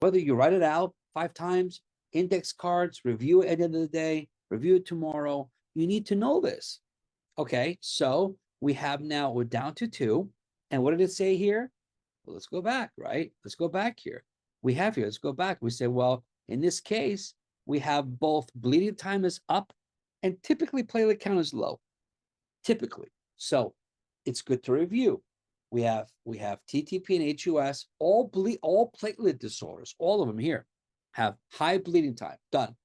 Whether you write it out 5 times, index cards, review it at the end of the day, review it tomorrow, you need to know this. Okay, so we have now, we're down to 2. And what did it say here? Well, let's go back, right? Let's go back here. We have here, let's go back. We say, well, in this case, we have both bleeding time is up and typically platelet count is low, typically. So it's good to review. We have TTP and HUS, all platelet disorders, all of them here have high bleeding time. Done.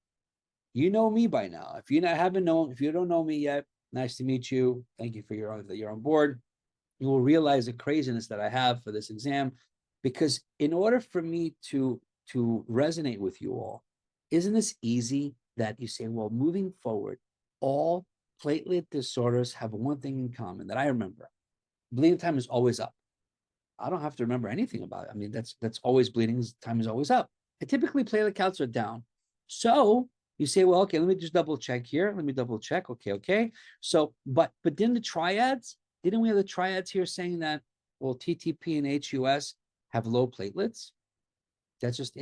You know me by now. If you don't know me yet, nice to meet you. Thank you for that you're on board. You will realize the craziness that I have for this exam, because in order for me to resonate with you all, isn't this easy that you say, well, moving forward, all platelet disorders have one thing in common that I remember. Bleeding time is always up. I don't have to remember anything about it. I mean, that's always bleeding time is always up. And typically platelet counts are down. So you say, well, okay, let me just double check here. Let me double check. Okay. So, but then the triads, didn't we have the triads here saying that, well, TTP and HUS have low platelets? That just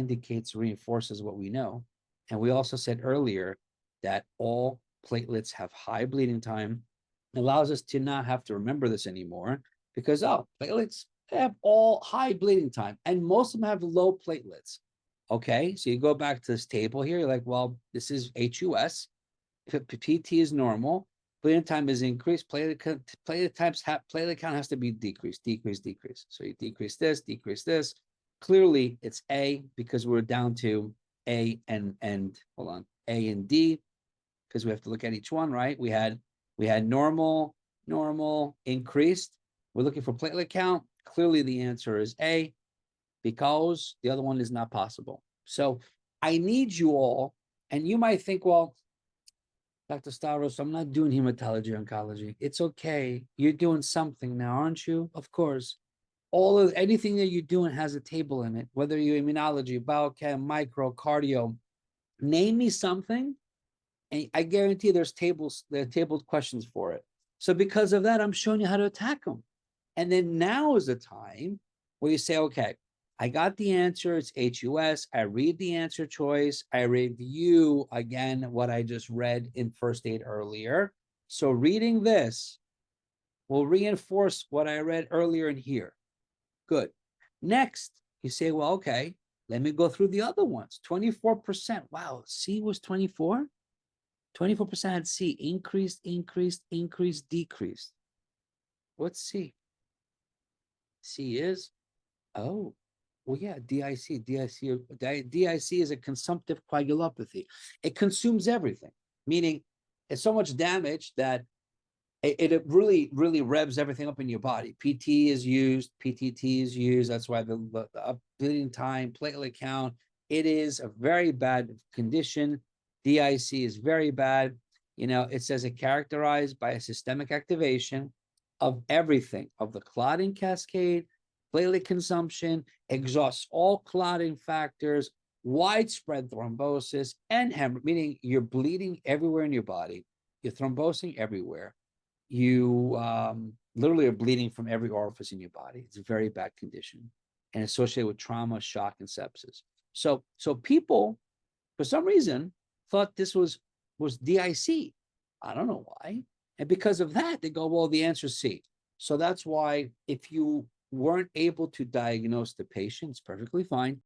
reinforces what we know. And we also said earlier that all platelets have high bleeding time. It allows us to not have to remember this anymore, because, platelets have all high bleeding time and most of them have low platelets. Okay, so you go back to this table here, you're like, well, this is HUS, PT is normal, bleeding time is increased, platelet count has to be decreased. So you decrease this. Clearly it's A, because we're down to A and hold on, A and D, because we have to look at each one, right? We had normal, increased. We're looking for platelet count. Clearly the answer is A, because the other one is not possible. So I need you all, and you might think, well, Dr. Stavros, I'm not doing hematology oncology. It's okay. You're doing something now, aren't you? Of course. Anything that you're doing has a table in it, whether you're immunology, biochem, micro, cardio. Name me something, and I guarantee there are tabled questions for it. So because of that, I'm showing you how to attack them. And then now is the time where you say, okay, I got the answer, it's HUS. I read the answer choice. I review again what I just read in first aid earlier. So reading this will reinforce what I read earlier in here. Good. Next, you say, well, okay, let me go through the other ones. 24%. Wow, C was 24? 24% had C. Increased, decreased. What's C? C is, oh, well, yeah, DIC. DIC is a consumptive coagulopathy. It consumes everything, meaning it's so much damage that it really revs everything up in your body. PT is used, PTT is used. That's why the bleeding time, platelet count, it is a very bad condition. DIC is very bad. It says it characterized by a systemic activation of everything, of the clotting cascade, platelet consumption, exhausts all clotting factors, widespread thrombosis, and hemorrhage, meaning you're bleeding everywhere in your body. You're thrombosing everywhere. You literally are bleeding from every orifice in your body. It's a very bad condition and associated with trauma, shock, and sepsis. So people, for some reason, thought this was DIC. I don't know why. And because of that, they go, well, the answer is C. So that's why if you weren't able to diagnose the patient, it's perfectly fine.